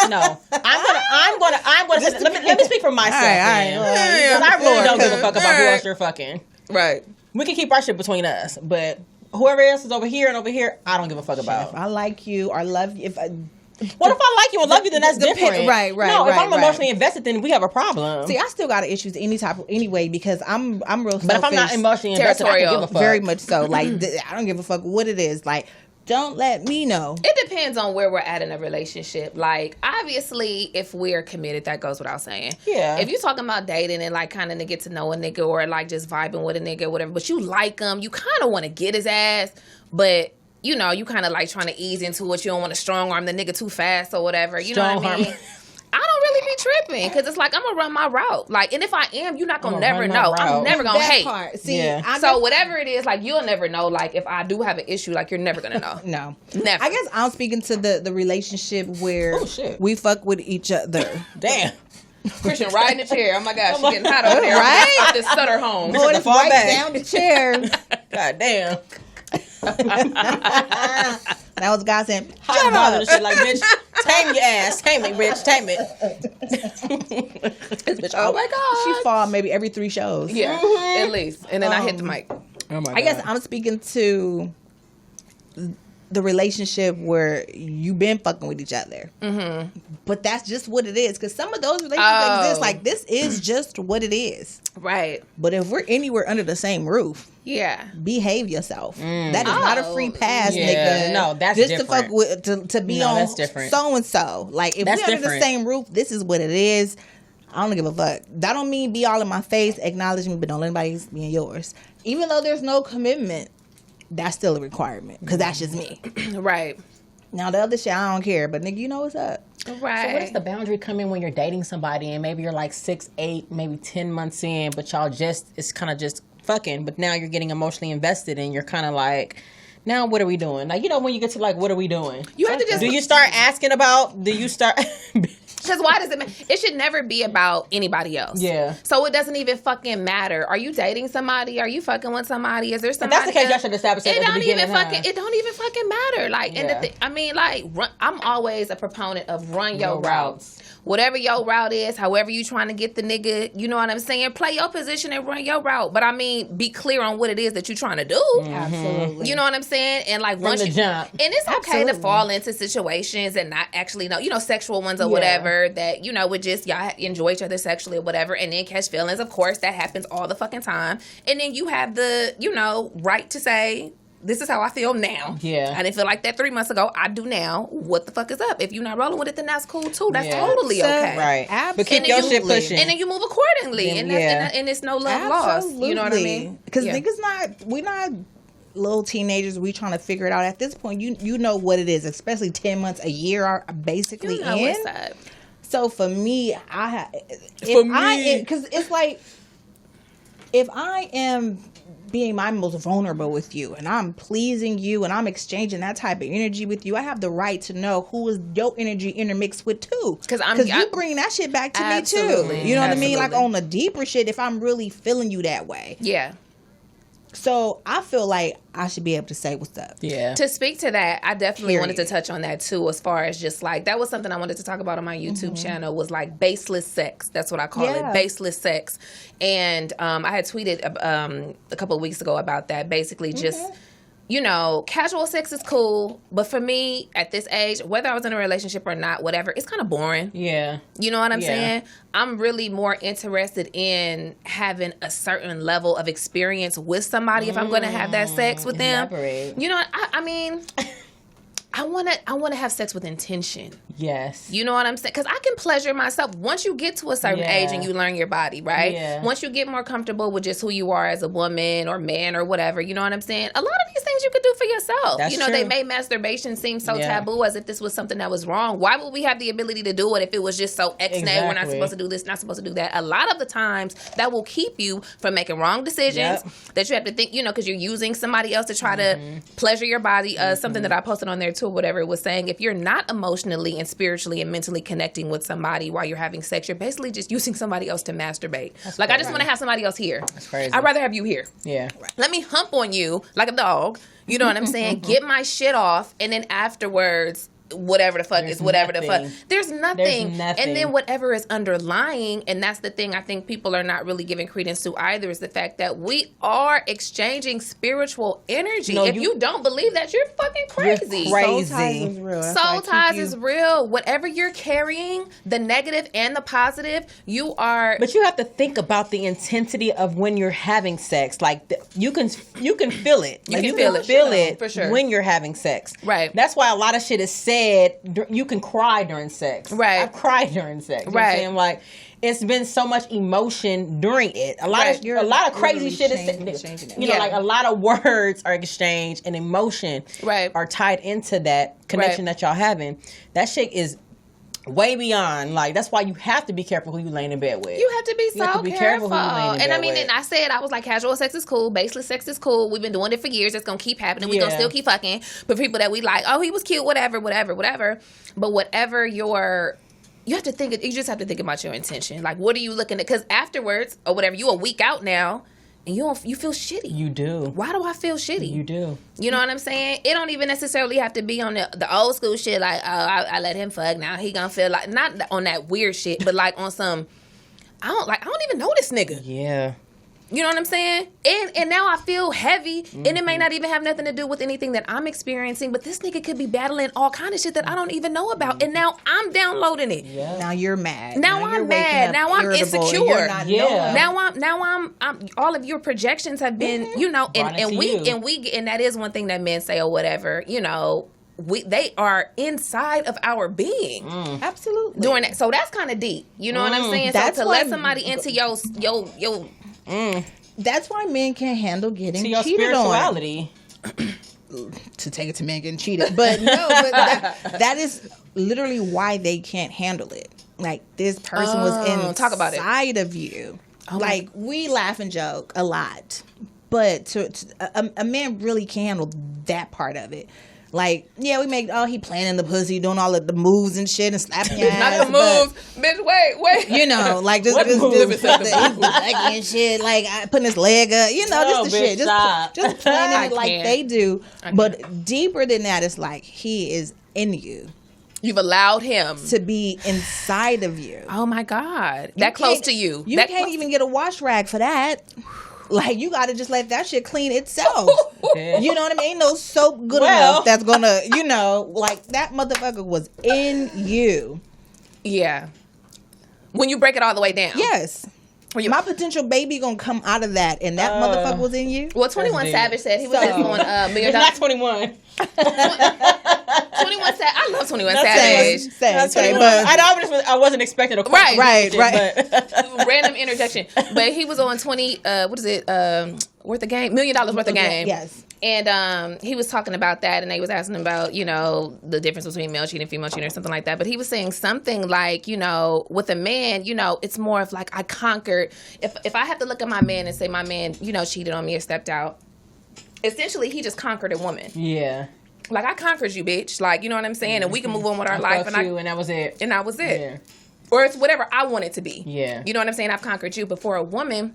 No, I'm gonna. Let me speak for myself. All right, man. well, Because I really don't give a Lord. fuck about who else you're fucking. Right. We can keep our shit between us, but whoever else is over here and over here, I don't give a fuck about. If I like you or love you, What if I like you and love you? Then that's different. Right. No, if right, I'm emotionally invested, then we have a problem. See, I still got issues anyway because I'm real selfish. But if I'm not emotionally invested, I can Territorial. give a fuck. very much so. Like I don't give a fuck what it is. Like, don't let me know. It depends on where we're at in a relationship. Like, obviously, if we're committed, that goes without saying. Yeah. If you're talking about dating and, like, kind of to get to know a nigga or, like, just vibing with a nigga or whatever, but you like him, you kind of want to get his ass, but, you know, you kind of, like, trying to ease into it. You don't want to strong arm the nigga too fast or whatever. You know what I mean? Strong-arm. I don't really be tripping because it's like, I'm going to run my route. Like, and if I am, you're not going to I'ma never run my know. route. I'm never going to That hate. part. See, Yeah. I So guess- whatever it is, like, you'll never know. Like, if I do have an issue, like, you're never going to know. No. Never. I guess I'm speaking to the relationship where Oh, shit. we fuck with each other. Damn. Christian right in the chair. Oh my gosh, she's getting hot over there. Right? Off this Sutter home. Boy, this fall right back. down the chair. God damn. That was God saying, Hot "Shut and bothered and up." shit like, bitch, tame your ass. Tame it, bitch. Tame it. This bitch, oh my god. She fall maybe every 3 shows. Yeah, at least. And then I hit the mic. Oh my I guess I'm speaking to the relationship where you've been fucking with each other. Mm-hmm. But that's just what it is. Because some of those relationships exist. Like, this is just what it is. Right. But if we're anywhere under the same roof, Yeah. behave yourself. That is not a free pass, Yeah. nigga. No, that's just different. to fuck with to be No, on that's different. so and so. Like, if That's we're under the different. same roof, this is what it is. I don't give a fuck. That don't mean be all in my face, acknowledge me, but don't let anybody be in yours. Even though there's no commitment, that's still a requirement because that's just me. Right. Now the other shit, I don't care. But nigga, you know what's up. Right. So what does the boundary come in when you're dating somebody and maybe you're like 6, 8, maybe 10 months in, but y'all it's kind of just fucking, but now you're getting emotionally invested and you're kind of like, now what are we doing? Like, when you get to like, what are we doing? You have to just- Do you start asking about, Because why does it matter? It should never be about anybody else. Yeah. So it doesn't even fucking matter. Are you dating somebody? Are you fucking with somebody? Is there somebody? that's the case, else? y'all should establish it at the beginning, huh? It don't even fucking matter. Like, and Yeah. I mean, like, I'm always a proponent of run your Your routes. Whatever your route is, however you trying to get the nigga, you know what I'm saying? Play your position and run your route. But I mean, be clear on what it is that you're trying to do. Absolutely. You know what I'm saying? And like From the jump. And it's okay to Absolutely. fall into situations and not actually know, sexual ones or Yeah. whatever that, would just y'all enjoy each other sexually or whatever and then catch feelings. Of course, that happens all the fucking time. And then you have the, right to say, this is how I feel now. Yeah. I didn't feel like that 3 months ago. I do now. What the fuck is up? If you're not rolling with it, then that's cool too. That's totally okay. Right. Absolutely. But keep your shit pushing. And then you move accordingly. And it's no love lost. You know what I mean? Because niggas we're not little teenagers. We trying to figure it out. At this point, you know what it is, especially 10 months, a year are basically in. What's up. So for me, because it's like, if I am being my most vulnerable with you and I'm pleasing you and I'm exchanging that type of energy with you, I have the right to know who is your energy intermixed with too. Because you bring that shit back to me too. You know what I mean? Like on the deeper shit, if I'm really feeling you that way. Yeah. So I feel like I should be able to say what's up. Yeah. To speak to that, I definitely wanted to touch on that too, as far as just like, that was something I wanted to talk about on my YouTube channel, was like baseless sex. That's what I call it, baseless sex. And I had tweeted a couple of weeks ago about that. Basically just, you know, casual sex is cool, but for me at this age, whether I was in a relationship or not, whatever, it's kind of boring. Yeah. You know what I'm saying? I'm really more interested in having a certain level of experience with somebody if I'm going to have that sex with them. You know, I mean, I want to have sex with intention. Yes. You know what I'm saying? Because I can pleasure myself. Once you get to a certain age and you learn your body, right? Yeah. Once you get more comfortable with just who you are as a woman or man or whatever, you know what I'm saying? A lot of these things you could do for yourself. That's true. true. They made masturbation seem so taboo, as if this was something that was wrong. Why would we have the ability to do it if it was just so we're not supposed to do this, not supposed to do that? A lot of the times that will keep you from making wrong decisions that you have to think, you know, because you're using somebody else to try to pleasure your body. Something that I posted on there too, whatever it was saying, if you're not emotionally and spiritually and mentally connecting with somebody while you're having sex, you're basically just using somebody else to masturbate. That's like, crazy. I just want to have somebody else here. That's crazy. I'd rather have you here. Yeah. Let me hump on you like a dog. You know what I'm saying? Get my shit off, and then afterwards, whatever the fuck There's is whatever nothing. the fuck. There's nothing. And then whatever is underlying, and that's the thing I think people are not really giving credence to either, is the fact that we are exchanging spiritual energy. No, if you don't believe that, you're fucking crazy. You're crazy. Soul ties is real. Soul ties is real. Whatever you're carrying, the negative and the positive, you are. But you have to think about the intensity of when you're having sex. Like you can feel it. You Like, can feel it for sure when you're having sex. Right. That's why a lot of shit is said. You can cry during sex. Right. I've cried during sex. You know what I'm saying? Like, it's been so much emotion during it. A lot of crazy shit is said. You know, like a lot of words are exchanged and emotion are tied into that connection that y'all having. That shit is way beyond. Like, that's why you have to be careful who you laying in bed with. You have to be careful. Who you laying in bed and I mean, with. and I said, I was like, casual sex is cool, baseless sex is cool. We've been doing it for years. It's gonna keep happening. We're gonna still keep fucking. But people that we like, oh, he was cute, whatever. But whatever you have to think. You just have to think about your intention. Like, what are you looking at? Because afterwards, or whatever, you a week out now, and you feel shitty. You do. Why do I feel shitty? You do. You know what I'm saying? It don't even necessarily have to be on the old school shit. Like, oh, I let him fuck. Now he gonna feel like, not on that weird shit, but like on some. I don't even know this nigga. Yeah. You know what I'm saying? And now I feel heavy, and it may not even have nothing to do with anything that I'm experiencing, but this nigga could be battling all kind of shit that I don't even know about, and now I'm downloading it. Yeah. Now you're mad. Now I'm mad. Now I'm insecure. Now I'm all of your projections have been, you know, and that is one thing that men say or whatever, you know. They are inside of our being. Absolutely. Doing that. So that's kind of deep. You know what I'm saying? That's so to let somebody into your that's why men can't handle getting to your cheated spirituality. on. To take it to men getting cheated. But no, but that is literally why they can't handle it. Like, this person was inside of you. Like, we laugh and joke a lot. But a man really can handle that part of it. Like, yeah, we make, he playing in the pussy, doing all of the moves and shit and slapping your ass. Not the moves. Bitch, wait. You know, like, just the and shit, like, putting his leg up, you know, just the shit. Just playing it like they do. But deeper than that, it's like, he is in you. You've allowed him to be inside of you. Oh, my God. That close to you. You can't even get a wash rag for that. Like, you gotta just let that shit clean itself. You know what I mean? Ain't no soap good enough that's gonna, you know, like, that motherfucker was in you. Yeah. When you break it all the way down. Yes. My potential baby gonna come out of that, and that motherfucker was in you. Well, 21 Savage said he was on $1 million. It's not 21. 21 Savage. I love 21 Savage. Same, but I wasn't expecting a question. Right. But Random interjection. But he was on 20, what is it, worth of game? $1 million worth of game. Yes. And he was talking about that, and they was asking about, you know, the difference between male cheating and female cheating or something like that. But he was saying something like, you know, with a man, you know, it's more of like I conquered. If I have to look at my man and say my man, you know, cheated on me or stepped out, essentially he just conquered a woman. Yeah. Like, I conquered you, bitch. Like, you know what I'm saying? And we can move on with our life. And that was it. And that was it. Yeah. Or it's whatever I want it to be. Yeah. You know what I'm saying? I've conquered you. But for a woman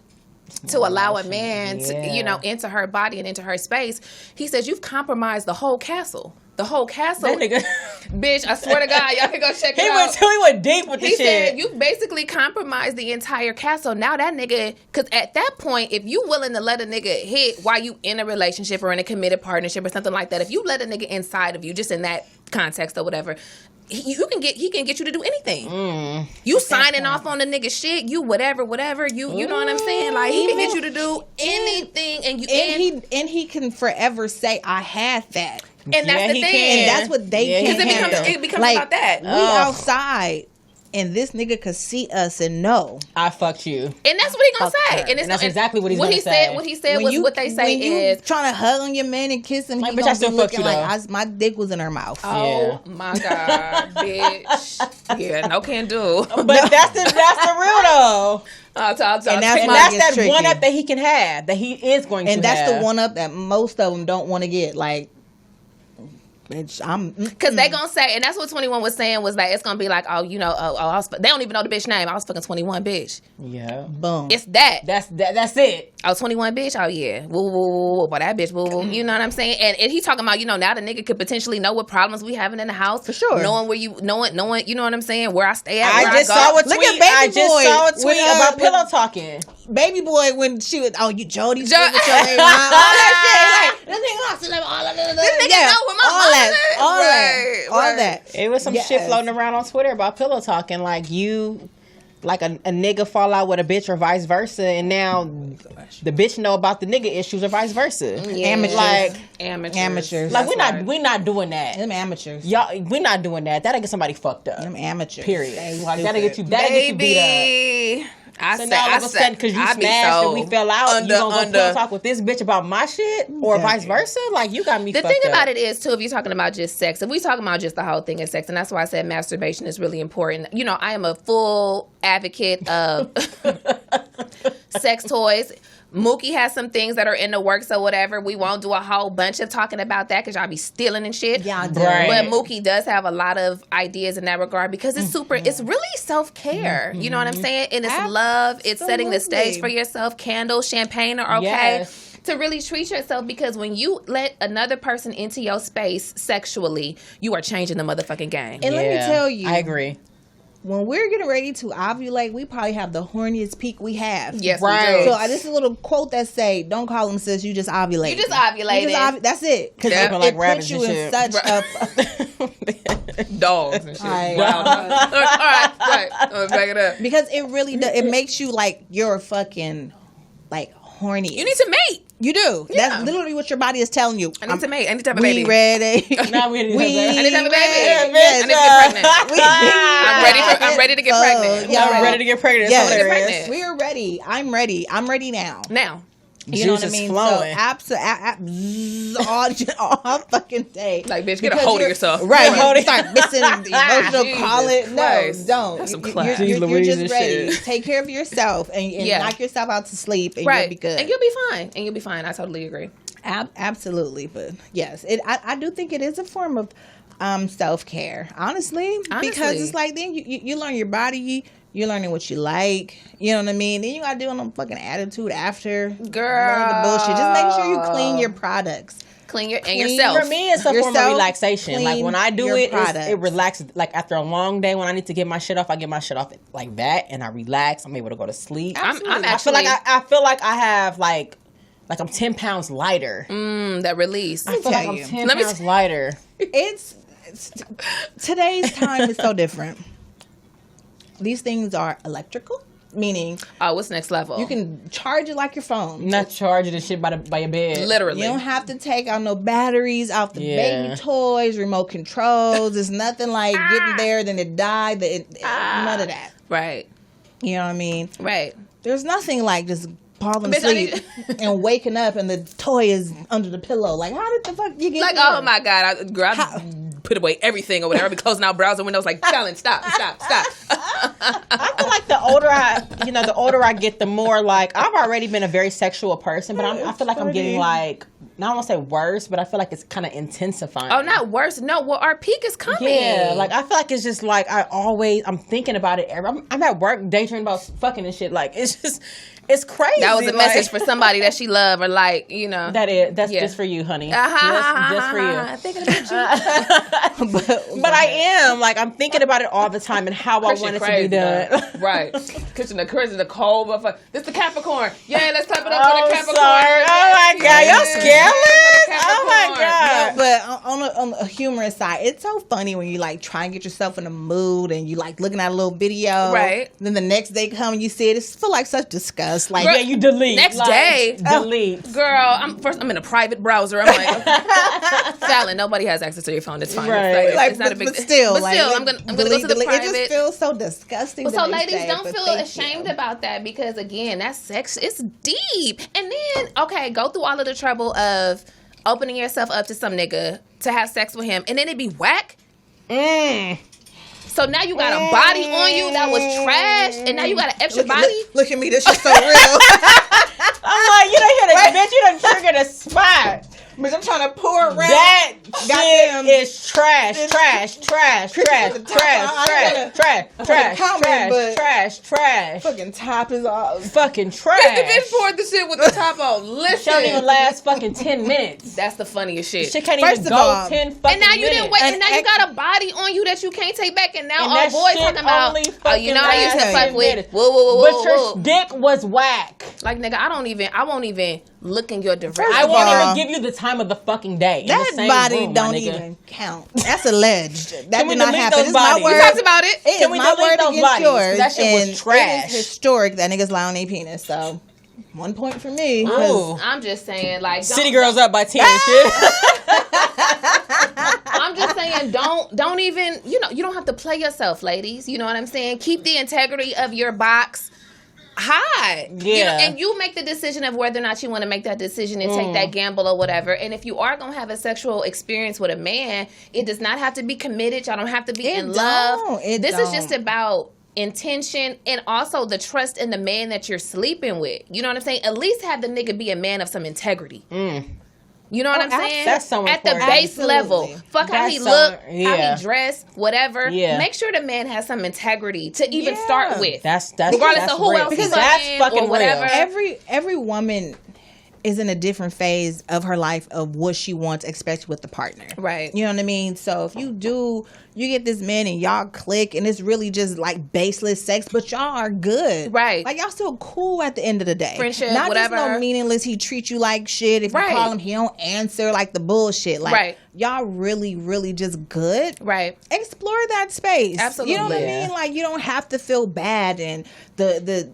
to allow a man to, you know, into her body and into her space, he says, you've compromised the whole castle. The whole castle. That nigga. Bitch, I swear to God, y'all can go check it out. He went deep with the shit. He said, you've basically compromised the entire castle. Now that nigga, because at that point, if you willing to let a nigga hit while you in a relationship or in a committed partnership or something like that, if you let a nigga inside of you, just in that context or whatever, he can get you to do anything. You signing off on the nigga shit, you whatever, you know what I'm saying? Like, he can get you to do anything, and he can forever say, I had that. And that's the thing. And that's what they can't handle. It becomes like, about that. We outside, and this nigga could see us and know I fucked you. And that's what he gonna say. And that's exactly what he's gonna say. What he said was what they say is trying to hug on your man and kiss him. Like, He bitch, I gonna still be fuck looking you, like my dick was in her mouth. Oh my God, bitch. Yeah, no can do. But that's the real though. And that's that tricky. one up that he can have, that he is going to have. And that's the one up that most of them don't want to get. Like, bitch, because they gonna say, and that's what 21 was saying, was like, it's gonna be like, oh, you know, they don't even know the bitch name. I was fucking 21, bitch. Yeah. Boom. It's that. That's it. Oh, 21, bitch. Oh yeah. Woo, woo, woo, woo. Boy, that bitch. Woo, woo. You know what I'm saying? And he talking about, you know, now the nigga could potentially know what problems we having in the house for sure. Knowing where you, knowing, you know what I'm saying? Where I stay at. I just saw a tweet about pillow talking. Baby boy, when she was, you Jody, all that shit, like this nigga lost all of this nigga know where my all that. It was some shit floating around on Twitter about pillow talking, like you, like a nigga fall out with a bitch or vice versa, and now the bitch know about the nigga issues or vice versa. Yeah. Amateurs. Like we're not doing that. Them amateurs. Y'all, we're not doing that. That'll get somebody fucked up. Them amateurs. Period. Like that'll get you beat up. Now all of a sudden, because you smashed and we fell out, you gonna go pillow talk with this bitch about my shit or vice versa? Like, you got me fucked up. The thing about it is, too, if you're talking about just sex, if we talking about just the whole thing of sex, and that's why I said masturbation is really important. You know, I am a full advocate of sex toys. Mookie has some things that are in the works or whatever. We won't do a whole bunch of talking about that because y'all be stealing and shit. Yeah, but Mookie does have a lot of ideas in that regard because it's it's really self-care. You know what I'm saying? And it's love. It's setting the stage for yourself. Candles, champagne are okay. Yes. To really treat yourself, because when you let another person into your space sexually, you are changing the motherfucking game. And let me tell you, I agree. When we're getting ready to ovulate, we probably have the horniest peak we have. Yes, right. We do. So this is a little quote that say, "Don't call them sis, you just ovulate." You just ovulated. That's it. Because it puts you in such a dogs and shit. All right, back it up. Because it really does. It makes you like you're fucking like horny. You need to mate. You do. Yeah. That's literally what your body is telling you. I need to mate. I need to have a baby. We ready. Now we need to have a baby. I need to have a baby. Yes, I need to get pregnant. I'm ready to get pregnant. I'm ready to get pregnant. Yes. We're ready. I'm ready. I'm ready now. You know what I mean? Flowing. So all fucking day. Like, bitch, get a hold of yourself. Right. You start missing the emotional call it. No, don't. That's some class. You're just ready. Take care of yourself and knock yourself out to sleep and you'll be good. And you'll be fine. I totally agree. Absolutely. But yes, I do think it is a form of self-care, honestly, because it's like then you learn your body. You're learning what you like. You know what I mean? Then you got to deal with them fucking attitude after. Girl. The bullshit. Just make sure you clean your products. Clean yourself. For me, it's a form of relaxation. Like, when I do it relaxes. Like, after a long day, when I need to get my shit off, I get my shit off like that, and I relax. I'm able to go to sleep. I feel like I have, like I'm 10 pounds lighter. That release. I feel like I'm 10 pounds lighter. It's today's time is so different. These things are electrical. Meaning, what's next level? you can charge it like your phone. Not charging the shit by your bed. Literally. You don't have to take out no batteries out the baby toys, remote controls. It's nothing like getting there, then it died. None of that. Right. You know what I mean? Right. There's nothing like just falling asleep and waking up and the toy is under the pillow. Like, how did the fuck you get like, there? oh my God, I put away everything or whatever. I be closing out browser windows like, challenge, stop. I feel like the older I get, the more like I've already been a very sexual person, but I feel like I'm getting like, I don't want to say worse, but I feel like it's kind of intensifying. Oh, not worse. No, well, our peak is coming. Yeah, like I feel like it's just like I'm thinking about it. I'm at work daydreaming about fucking and shit. Like it's crazy. That was a message for somebody that she loved or like, you know. That's just for you, honey. Just for you. Thinking about you. but I am like I'm thinking about it all the time and how I want it to be done. Right. Chris the cold motherfucker. This the Capricorn. Yeah, let's clap it up for the Capricorn. Sorry. Oh my God, y'all scandalous. Oh my God. No, but on a humorous side, it's so funny when you like try and get yourself in a mood and you like looking at a little video. Right. Then the next day come and you see it. It's feel like such disgust. Like, Girl, you delete. Next day. Delete. Girl, I'm in a private browser. I'm like, Fallon, nobody has access to your phone. It's fine. Right. It's not a big but still, But still, like, I'm gonna go to the private. It just feels so disgusting. So ladies, don't feel ashamed about that because again, that's sex. It's deep. And then, okay, go through all of the trouble of opening yourself up to some nigga to have sex with him, and then it be whack. So now you got a body on you that was trash, and now you got an extra body. Look at me, this shit's so real. I'm like, you don't hear the bitch, you done triggered a spot. Bitch, I'm trying to pour around. That Goddamn. shit is trash. Fucking top is off. Fucking trash. The bitch poured the shit with the top on. Listen. She don't even last fucking 10 minutes. That's the funniest shit. She can't First even of go all, 10 fucking And now you minutes. didn't wait, and now you got a body on you that you can't take back, and now And all that boys shit talking about, only oh, you know, I used to fucking fuck lasts with, 10 minutes. whoa. But your dick was whack. Like, nigga, I won't even look in your direction. I of won't all, even give you the time of the fucking day. That in the same body room, don't my nigga. even count. That's alleged. That Can we did not delete happen. those This is my bodies? word. We talked about it. It Can is we my delete word those against bodies? yours. That shit was and trash. It is historic that niggas lie on their penis. So 1 point for me. 'cause Ooh. I'm just saying, like, City Girls up by 10 and shit. I'm just saying, don't even, you don't have to play yourself, ladies. You know what I'm saying? Keep the integrity of your box high. Yeah. And you make the decision of whether or not you want to make that decision and take that gamble or whatever. And if you are going to have a sexual experience with a man, it does not have to be committed. Y'all don't have to be in love. This is just about intention and also the trust in the man that you're sleeping with. You know what I'm saying? At least have the nigga be a man of some integrity. You know what I'm saying? That's so At the important. base level. Fuck how That's he so- look, yeah. how he dress, whatever. Yeah. Make sure the man has some integrity to even start with. That's regardless that's of who real. else he's Because that's fucking fucking or whatever. real. every woman is in a different phase of her life of what she wants, especially with the partner. Right. You know what I mean? So if you get this man and y'all click and it's really just like baseless sex, but y'all are good. Right. Like y'all still cool at the end of the day. Friendship, Not whatever. just no meaningless, he treat you like shit. If you Right. call him, he don't answer, like the bullshit. Like Right. y'all really, really just good. Right. Explore that space. Absolutely. You know what I Yeah. mean? Like you don't have to feel bad and the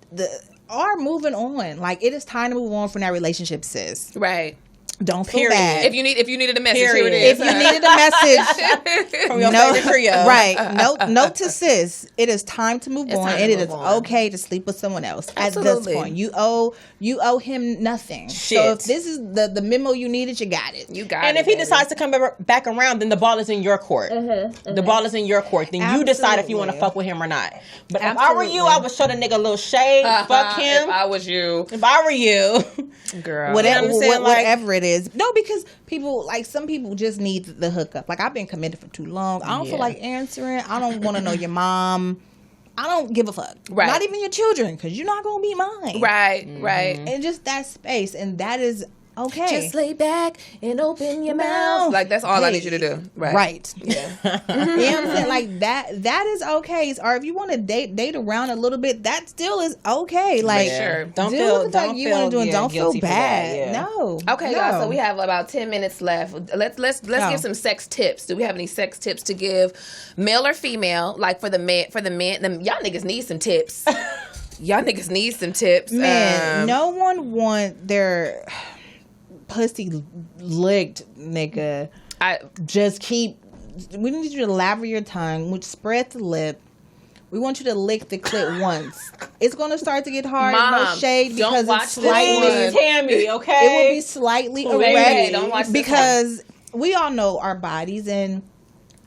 are moving on. Like it is time to move on from that relationship, sis. Right. Don't feel Period. bad. If you needed a message, here it Period. is. If you needed a message From your favorite trio. right. Note to sis. It is time to move It's on, time to and it move is on. okay to sleep with someone else. Absolutely. At this point, you owe him nothing. Shit. So if this is the memo you needed, you got it. You got it. And if he baby. decides to come back around, then the ball is in your court. The ball is in your court. Then you decide if you want to Absolutely. fuck with him or not. But if I were you, I would show the nigga a little shade. Fuck him. If I was you, If I were you. girl. Whatever, You know what I'm saying? Like- whatever it is. No, because some people just need the hookup. Like I've been committed for too long. I don't feel Yeah. like answering. I don't want to know your mom. I don't give a fuck. Right. Not even your children, because you're not gonna be mine. Right. Right. And just that space, and that is okay. Just lay back and open your mouth. Like that's all I need you to do. Right. Right. Yeah. You know what I'm saying? Like that is okay. Or if you want to date around a little bit, that still is okay. Like sure. Don't do feel what the fuck you want to do and don't feel guilty for that, bad. yeah. No. Okay, no. y'all. So we have about 10 minutes left. Let's give some sex tips. Do we have any sex tips to give, male or female? Like for the men, y'all niggas need some tips. Y'all niggas need some tips. Man, no one want their pussy licked, nigga. We need you to laver your tongue, which spread the lip. We want you to lick the clit once. It's going to start to get hard. Mom, no shade because don't it's slightly Tammy, okay? It will be slightly erect don't watch because we all know our bodies and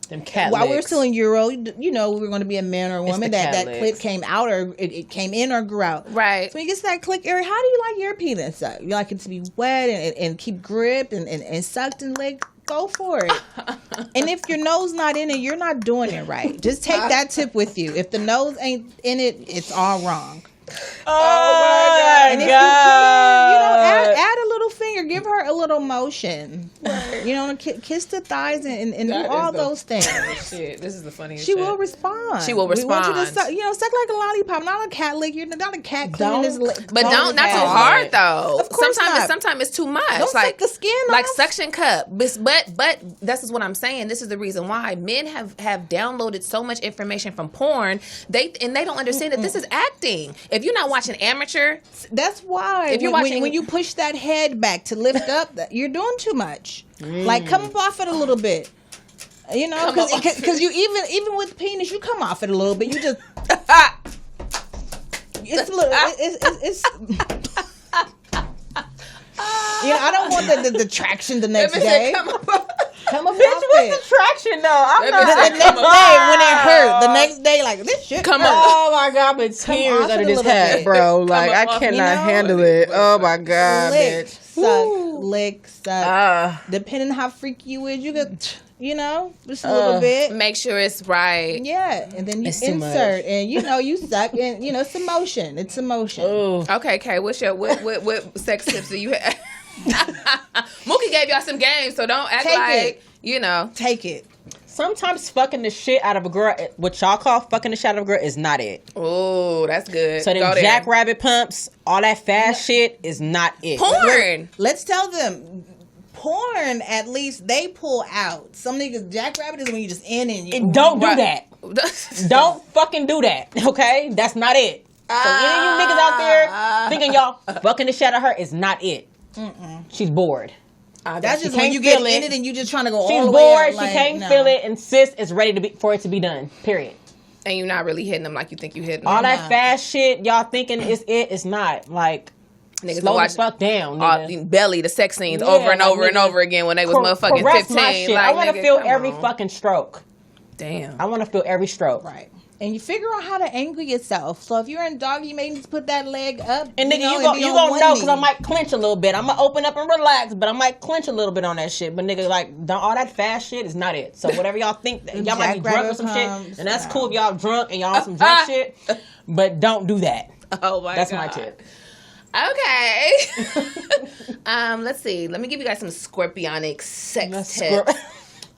them cat while licks. we were still in Euro, you know, we were going to be a man or a woman. That clit came out or it came in or grew out. Right. So when you get to that clit area, how do you like your penis sucked? You like it to be wet and keep gripped and sucked and licked? Go for it. And if your nose not in it, you're not doing it right. Just take that tip with you. If the nose ain't in it, it's all wrong. Oh my And if God. you can, add a little finger. Give her a little motion. Right. You know, kiss the thighs and do all those things. Shit, this is the funniest She shit. will respond. She will We want you to respond. suck like a lollipop, not a cat lick. You're not a cat cleaning this lip. But not too hard though. Of course not. Sometimes it's too much. Don't like suck the skin like off. suction cup. But this is what I'm saying. This is the reason why men have downloaded so much information from porn. They don't understand that this is acting. If you're not watching amateur, that's why. If you're watching, when you push that head back to lift up, you're doing too much. Like come up off it a little bit. You know, because you even with penis, you come off it a little bit. You just it's a little. It's you know, I don't want the traction the next day. Come up Bitch, what's the traction though? I'm not. The next day when it hurt. The next day, like this shit. Come on. Oh my God, but tears off under it a this little hat, bit. bro. Like I cannot handle it. Oh my God, Lick, bitch. suck, lick, suck. Depending how freaky you is, you get, you know, just a little bit. make sure it's right. Yeah, and then you It's too insert, and you know you suck, and you know it's emotion. It's emotion. Ooh. Okay, Kay, what sex tips do you have? Mookie gave y'all some games, so don't act Take like it. you know. Take it. Sometimes fucking the shit out of a girl, what y'all call fucking the shit out of a girl, is not it. Oh, that's good. So them jackrabbit pumps, all that fast shit is not it. Porn. Let's tell them. Porn, at least they pull out. Some niggas jackrabbit is when you just in and you Don't do that. Don't fucking do that. Okay, that's not it. So any of you niggas out there thinking y'all fucking the shit out of her is not it. She's bored. That's just She when you can't get feel in it. it and you just trying to go She's all the way bored. out, She like, can't no. feel it, and sis is ready for it to be done. Period. And you're not really hitting them like you think you hitting them. All that fast shit y'all thinking is it is not. Like Niggas slow the watch fuck down. Nigga. belly the sex scenes Yeah, over and like, over and nigga, over again when they was motherfucking caress 15. my shit. Like, I want to nigga, feel come every on. fucking stroke. Damn. I want to feel every stroke. Right. And you figure out how to angle yourself. So if you're in dog, you may need to put that leg up. And nigga, you and be gonna on know one because I knee. might clench a little bit. I'm gonna open up and relax, but I might clench a little bit on that shit. But nigga, like, all that fast shit is not it. So whatever y'all think, y'all might be drunk or some shit, and that's cool if y'all drunk and y'all on some drunk shit. But don't do that. Oh my That's God. my tip. Okay. Let's see. Let me give you guys some scorpionic sex tips.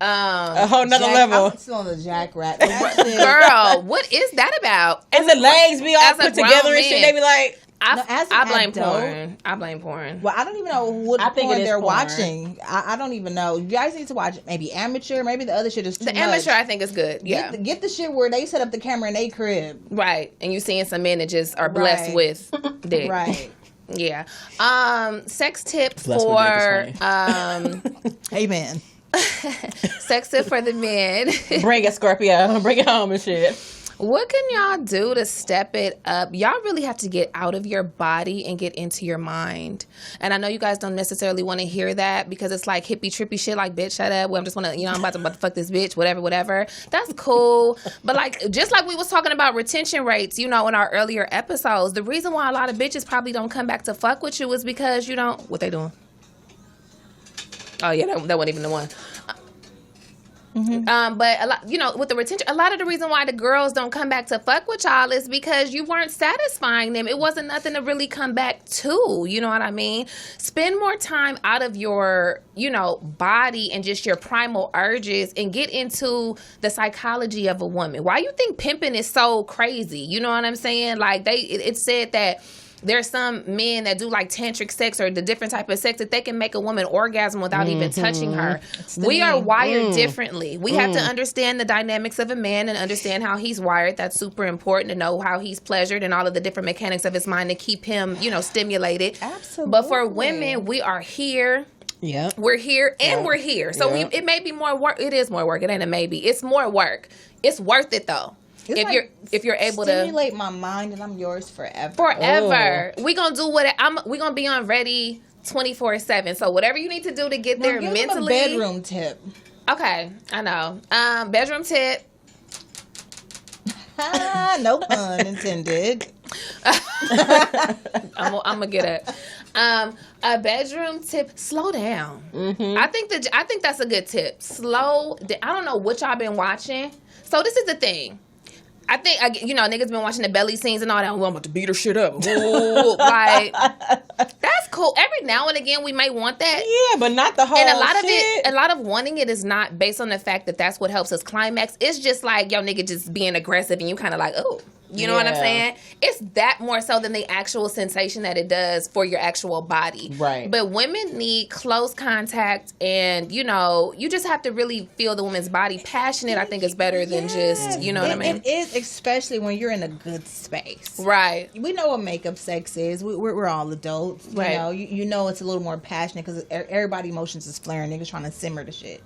A whole nother level. I'm still on the jackrabbit. Girl, what is that about? And the legs be all as a put grown together and man. shit. They be like, I blame adult- porn. I blame porn. Well, I don't even know what I think porn it is they're porn. watching. I don't even know. You guys need to watch maybe amateur. Maybe the other shit is too The much. amateur, I think, is good. Yeah. Get the shit where they set up the camera in their crib. Right. And you seeing some men that just are blessed Right. with dick. Right. Yeah. Sex tip Blessed with for Amen. sex tip for the men. bring it, Scorpio. Bring it home and shit. What can y'all do to step it up? Y'all really have to get out of your body and get into your mind. And I know you guys don't necessarily want to hear that because it's like hippie trippy shit like, bitch, shut up. Well, I'm just want to, I'm about to fuck this bitch, whatever. That's cool. But like, just like we was talking about retention rates, in our earlier episodes, the reason why a lot of bitches probably don't come back to fuck with you is because what they doing? Oh yeah, that wasn't even the one. But a lot, with the retention, a lot of the reason why the girls don't come back to fuck with y'all is because you weren't satisfying them. It wasn't nothing to really come back to. You know what I mean? Spend more time out of your, body and just your primal urges and get into the psychology of a woman. Why you think pimping is so crazy? You know what I'm saying? Like it said that there's some men that do like tantric sex or the different type of sex that they can make a woman orgasm without even touching her. We are wired differently. We have to understand the dynamics of a man and understand how he's wired. That's super important to know how he's pleasured and all of the different mechanics of his mind to keep him, stimulated. Absolutely. But for women, we are here. Yeah. We're here and we're here. So it may be more work. It is more work. It ain't a maybe. It's more work. It's worth it though. If you're able to stimulate my mind, and I'm yours forever. Forever. We gonna do what we gonna be on ready 24/7. So whatever you need to do to get there give mentally. Them a bedroom tip. Okay, I know. Bedroom tip. No pun intended. I'm gonna get it. A bedroom tip. Slow down. I think that's a good tip. Slow. I don't know what y'all been watching. So this is the thing. I think niggas been watching the belly scenes and all that. Well, I'm about to beat her shit up. Ooh, like that's cool. Every now and again, we may want that. Yeah, but not the whole. And a lot shit. of a lot of wanting it is not based on the fact that that's what helps us climax. It's just like yo nigga just being aggressive and you kind of like you know what I'm saying? It's that more so than the actual sensation that it does for your actual body. Right. But women need close contact and, you just have to really feel the woman's body. Passionate, I think, is better than just, what I mean? It is, especially when you're in a good space. Right. We know what makeup sex is. We're all adults. Right. You know it's a little more passionate because everybody emotions is flaring. Niggas trying to simmer the shit.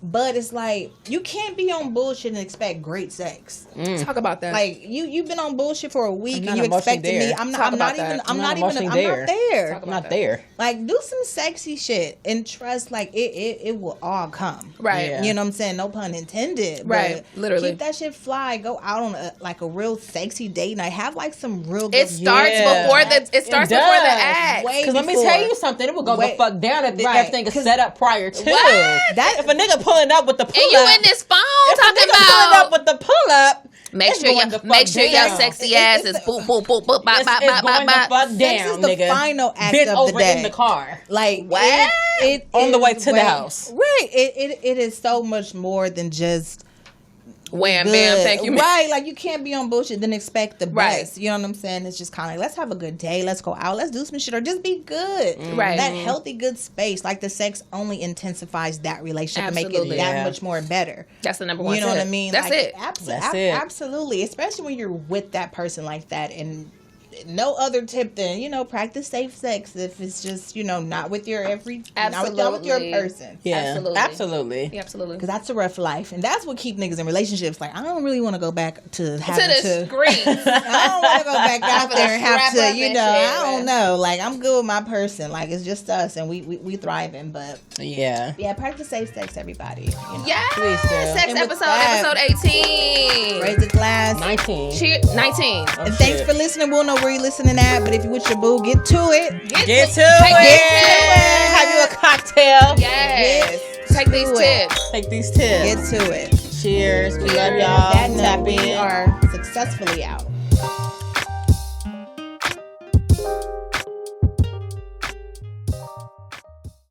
But it's like you can't be on bullshit and expect great sex. Talk about that. Like you've been on bullshit for a week and you expected me. I'm not there. Like do some sexy shit and trust like it will all come. Right. Yeah. You know what I'm saying? No pun intended. Right. But Literally. Keep that shit fly. Go out on a real sexy date night. Have like some real good. It starts before the act. Because let me tell you something. It will go the fuck down if everything is set up prior to. What? That if a nigga pulling up with the pull and you in this phone talking about pulling up with the pull up. Make sure your sexy ass is boop boop boop boop bop bop bop bop bop. Fuck down, this is the nigga. final act Bent of over the day. in the car. Like what? It on the way to the house. Right. It is so much more than just wham good. bam. Thank you. Right. Like you can't be on bullshit then expect the best. Right. You know what I'm saying? It's just kind of like let's have a good day. Let's go out. Let's do some shit or just be good. Right. That healthy good space. Like the sex only intensifies that relationship and make Absolutely. it that much more better. That's the number one. You know tip. what I mean? That's like, it. That's it. Absolutely. Especially when you're with that person like that and no other tip than practice safe sex if it's just not with your not with your person. Yeah, absolutely. Because that's a rough life, and that's what keep niggas in relationships. Like I don't really want to go back to having to the screen. I don't want to go back out there and have to I don't know. Like I'm good with my person. Like it's just us, and we thriving. But yeah, practice safe sex, everybody. Yeah, please do. Sex episode 18. Raise the glass. 19. Cheer 19. And thanks for listening. We'll know where you're listening at, but if you with your boo, get to it. Get to it. Have you a cocktail? Yes. Take these tips. Take these tips. Get to it. Cheers. We love y'all. That note, we are successfully out.